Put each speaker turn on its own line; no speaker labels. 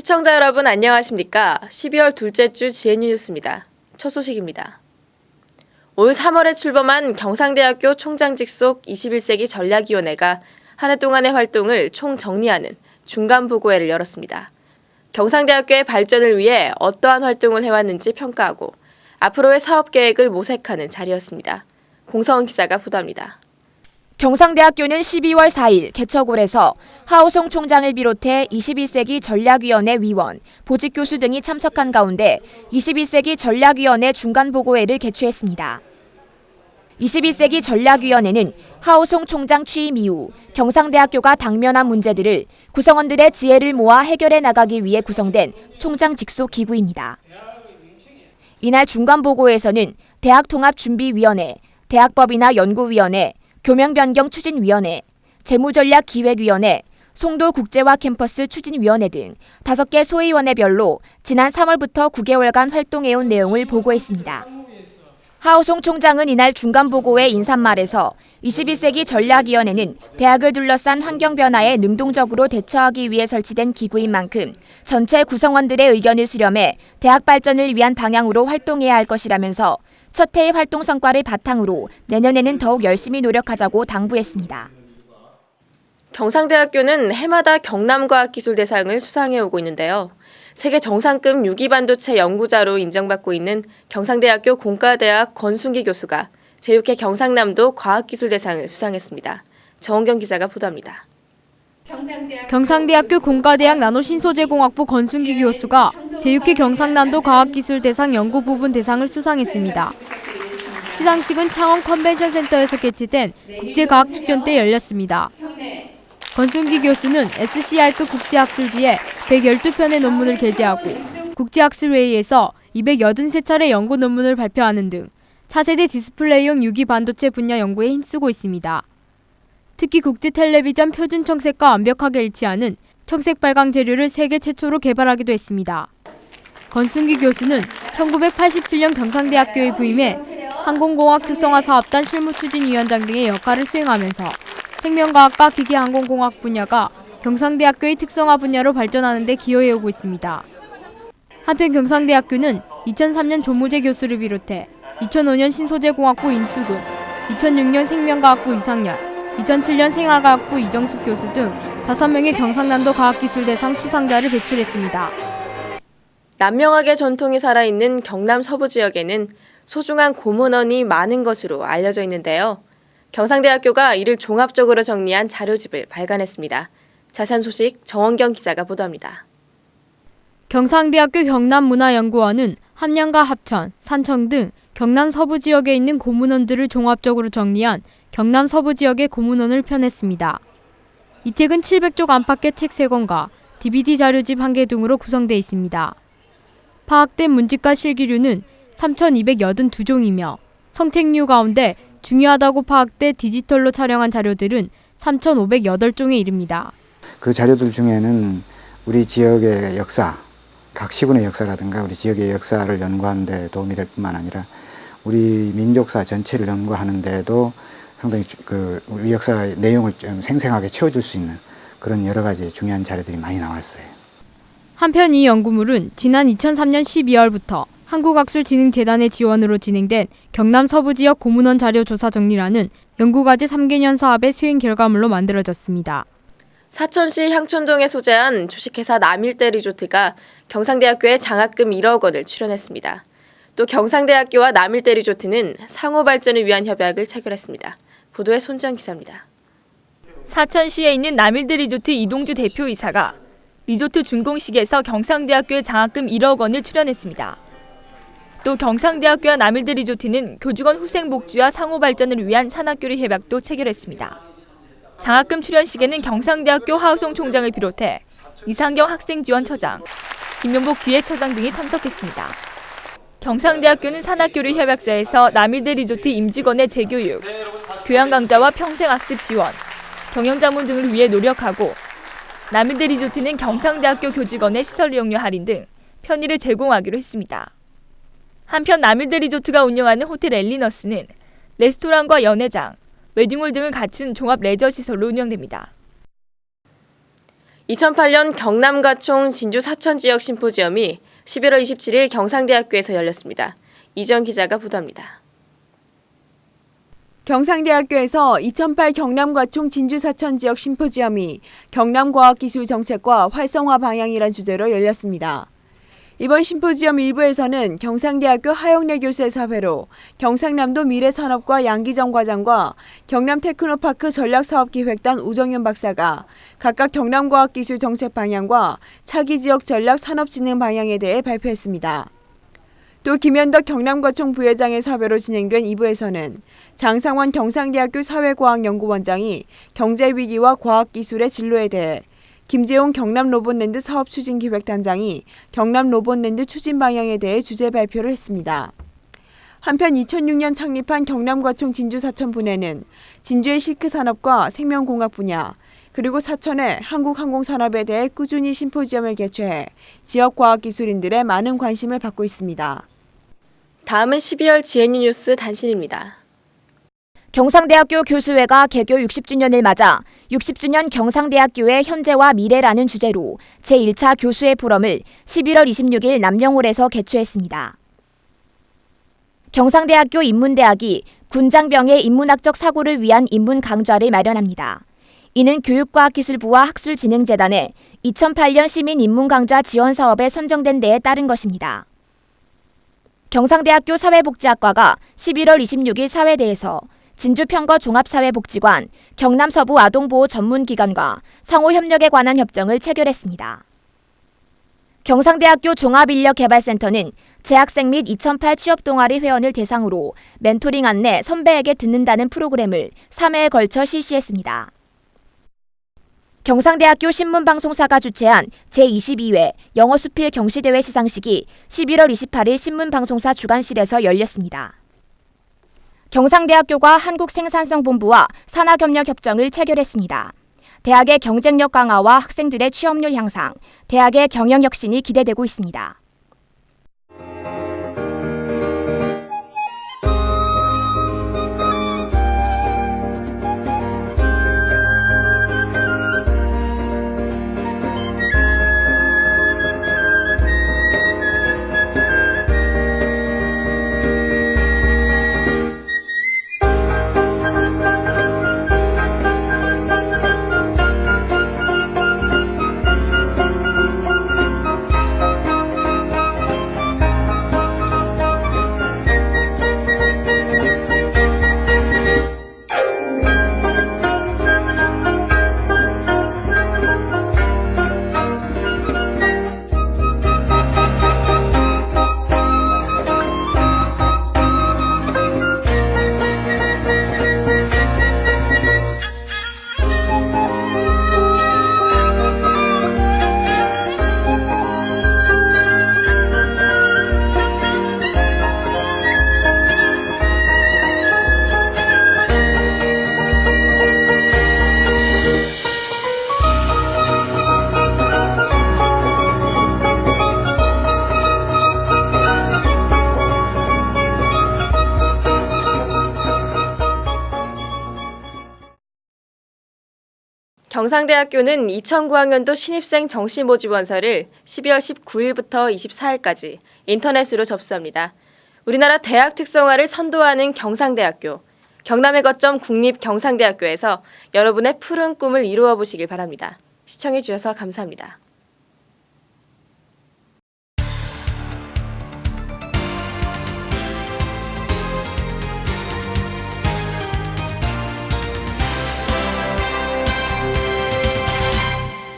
시청자 여러분 안녕하십니까? 12월 둘째 주 GNU 뉴스입니다. 첫 소식입니다. 올 3월에 출범한 경상대학교 총장 직속 21세기 전략위원회가 한 해 동안의 활동을 총정리하는 중간보고회를 열었습니다. 경상대학교의 발전을 위해 어떠한 활동을 해왔는지 평가하고 앞으로의 사업계획을 모색하는 자리였습니다. 공성은 기자가 보도합니다.
경상대학교는 12월 4일 개척홀에서 하우송 총장을 비롯해 21세기 전략위원회 위원, 보직교수 등이 참석한 가운데 21세기 전략위원회 중간보고회를 개최했습니다. 21세기 전략위원회는 하우송 총장 취임 이후 경상대학교가 당면한 문제들을 구성원들의 지혜를 모아 해결해 나가기 위해 구성된 총장 직속 기구입니다. 이날 중간보고회에서는 대학통합준비위원회, 대학법이나 연구위원회, 교명변경추진위원회, 재무전략기획위원회, 송도국제화 캠퍼스 추진위원회 등 5개 소위원회별로 지난 3월부터 9개월간 활동해온 내용을 보고했습니다. 하우송 총장은 이날 중간보고회 인사말에서 21세기 전략위원회는 대학을 둘러싼 환경변화에 능동적으로 대처하기 위해 설치된 기구인 만큼 전체 구성원들의 의견을 수렴해 대학 발전을 위한 방향으로 활동해야 할 것이라면서 첫 해의 활동 성과를 바탕으로 내년에는 더욱 열심히 노력하자고 당부했습니다.
경상대학교는 해마다 경남과학기술대상을 수상해오고 있는데요. 세계 정상급 유기반도체 연구자로 인정받고 있는 경상대학교 공과대학 권순기 교수가 제6회 경상남도 과학기술대상을 수상했습니다. 정원경 기자가 보도합니다.
경상대학교 공과대학 나노신소재공학부 권순기 교수가 제6회 경상남도 과학기술대상 연구부분 대상을 수상했습니다. 시상식은 창원 컨벤션센터에서 개최된 국제과학축전 때 열렸습니다. 권순기 교수는 SCR급 국제학술지에 112편의 논문을 게재하고 국제학술회의에서 283차례 연구 논문을 발표하는 등 차세대 디스플레이용 유기반도체 분야 연구에 힘쓰고 있습니다. 특히 국제 텔레비전 표준 청색과 완벽하게 일치하는 청색 발광 재료를 세계 최초로 개발하기도 했습니다. 권순기 교수는 1987년 경상대학교에 부임해 항공공학 특성화 사업단 실무추진위원장 등의 역할을 수행하면서 생명과학과 기계항공공학 분야가 경상대학교의 특성화 분야로 발전하는 데 기여해오고 있습니다. 한편 경상대학교는 2003년 조무재 교수를 비롯해 2005년 신소재공학부 임수근, 2006년 생명과학부 이상열, 2007년 생활과학부 이정숙 교수 등 5명의 경상남도 과학기술대상 수상자를 배출했습니다.
남명학의 전통이 살아있는 경남 서부 지역에는 소중한 고문원이 많은 것으로 알려져 있는데요. 경상대학교가 이를 종합적으로 정리한 자료집을 발간했습니다. 자세한 소식 정원경 기자가 보도합니다.
경상대학교 경남문화연구원은 함양과 합천, 산청 등 경남 서부 지역에 있는 고문원들을 종합적으로 정리한 경남 서부 지역의 고문원을 펴냈습니다. 이 책은 700쪽 안팎의 책 3권과 DVD 자료집 1개 등으로 구성되어 있습니다. 파악된 문집과 실기류는 3,282종이며 성책류 가운데 중요하다고 파악돼 디지털로 촬영한 자료들은 3,508종에 이릅니다.
그 자료들 중에는 우리 지역의 역사, 각 시군의 역사라든가 우리 지역의 역사를 연구하는 데 도움이 될 뿐만 아니라 우리 민족사 전체를 연구하는 데도 상당히 우리 역사의 내용을 좀 생생하게 채워줄 수 있는 그런 여러 가지 중요한 자료들이 많이 나왔어요.
한편 이 연구물은 지난 2003년 12월부터 한국학술진흥재단의 지원으로 진행된 경남 서부 지역 고문원 자료 조사 정리라는 연구과제 3개년 사업의 수행 결과물로 만들어졌습니다.
사천시 향촌동에 소재한 주식회사 남일대 리조트가 경상대학교에 장학금 1억 원을 출연했습니다. 또 경상대학교와 남일대 리조트는 상호 발전을 위한 협약을 체결했습니다. 보도에 손지연 기자입니다.
사천시에 있는 남일대 리조트 이동주 대표이사가 리조트 준공식에서 경상대학교에 장학금 1억 원을 출연했습니다. 또 경상대학교와 남일대 리조트는 교직원 후생 복지와 상호 발전을 위한 산학교류 협약도 체결했습니다. 장학금 출연식에는 경상대학교 하우송 총장을 비롯해 이상경 학생지원처장, 김용복 기획처장 등이 참석했습니다. 경상대학교는 산학교류 협약사에서 남일대 리조트 임직원의 재교육, 교양 강좌와 평생학습 지원, 경영자문 등을 위해 노력하고 남일대 리조트는 경상대학교 교직원의 시설 이용료 할인 등 편의를 제공하기로 했습니다. 한편 남일대 리조트가 운영하는 호텔 엘리너스는 레스토랑과 연회장, 웨딩홀 등을 갖춘 종합 레저 시설로 운영됩니다.
2008년 경남과총 진주 사천 지역 심포지엄이 11월 27일 경상대학교에서 열렸습니다. 이전 기자가 보도합니다.
경상대학교에서 2008 경남과총 진주 사천 지역 심포지엄이 경남과학기술 정책과 활성화 방향이란 주제로 열렸습니다. 이번 심포지엄 일부에서는 경상대학교 하영래 교수의 사회로 경상남도 미래산업과 양기정 과장과 경남테크노파크 전략사업기획단 우정현 박사가 각각 경남과학기술 정책 방향과 차기 지역 전략 산업진흥 방향에 대해 발표했습니다. 또 김현덕 경남과총 부회장의 사회로 진행된 2부에서는 장상원 경상대학교 사회과학연구원장이 경제위기와 과학기술의 진로에 대해, 김재용 경남로봇랜드 사업추진기획단장이 경남로봇랜드 추진 방향에 대해 주제 발표를 했습니다. 한편 2006년 창립한 경남과총 진주사천분회는 진주의 실크산업과 생명공학 분야, 그리고 사천의 한국항공산업에 대해 꾸준히 심포지엄을 개최해 지역 과학기술인들의 많은 관심을 받고 있습니다.
다음은 12월 GNU 뉴스 단신입니다.
경상대학교 교수회가 개교 60주년을 맞아 60주년 경상대학교의 현재와 미래라는 주제로 제1차 교수회 포럼을 11월 26일 남영홀에서 개최했습니다. 경상대학교 인문대학이 군장병의 인문학적 사고를 위한 인문 강좌를 마련합니다. 이는 교육과학기술부와 학술진흥재단의 2008년 시민인문강좌 지원사업에 선정된 데에 따른 것입니다. 경상대학교 사회복지학과가 11월 26일 사회대에서 진주평거 종합사회복지관, 경남서부 아동보호 전문기관과 상호협력에 관한 협정을 체결했습니다. 경상대학교 종합인력개발센터는 재학생 및 2008 취업동아리 회원을 대상으로 멘토링 안내 선배에게 듣는다는 프로그램을 3회에 걸쳐 실시했습니다. 경상대학교 신문방송사가 주최한 제22회 영어수필 경시대회 시상식이 11월 28일 신문방송사 주관실에서 열렸습니다. 경상대학교가 한국생산성본부와 산학협력협정을 체결했습니다. 대학의 경쟁력 강화와 학생들의 취업률 향상, 대학의 경영혁신이 기대되고 있습니다.
경상대학교는 2009학년도 신입생 정시모집원서를 12월 19일부터 24일까지 인터넷으로 접수합니다. 우리나라 대학 특성화를 선도하는 경상대학교, 경남의 거점 국립경상대학교에서 여러분의 푸른 꿈을 이루어 보시길 바랍니다. 시청해 주셔서 감사합니다.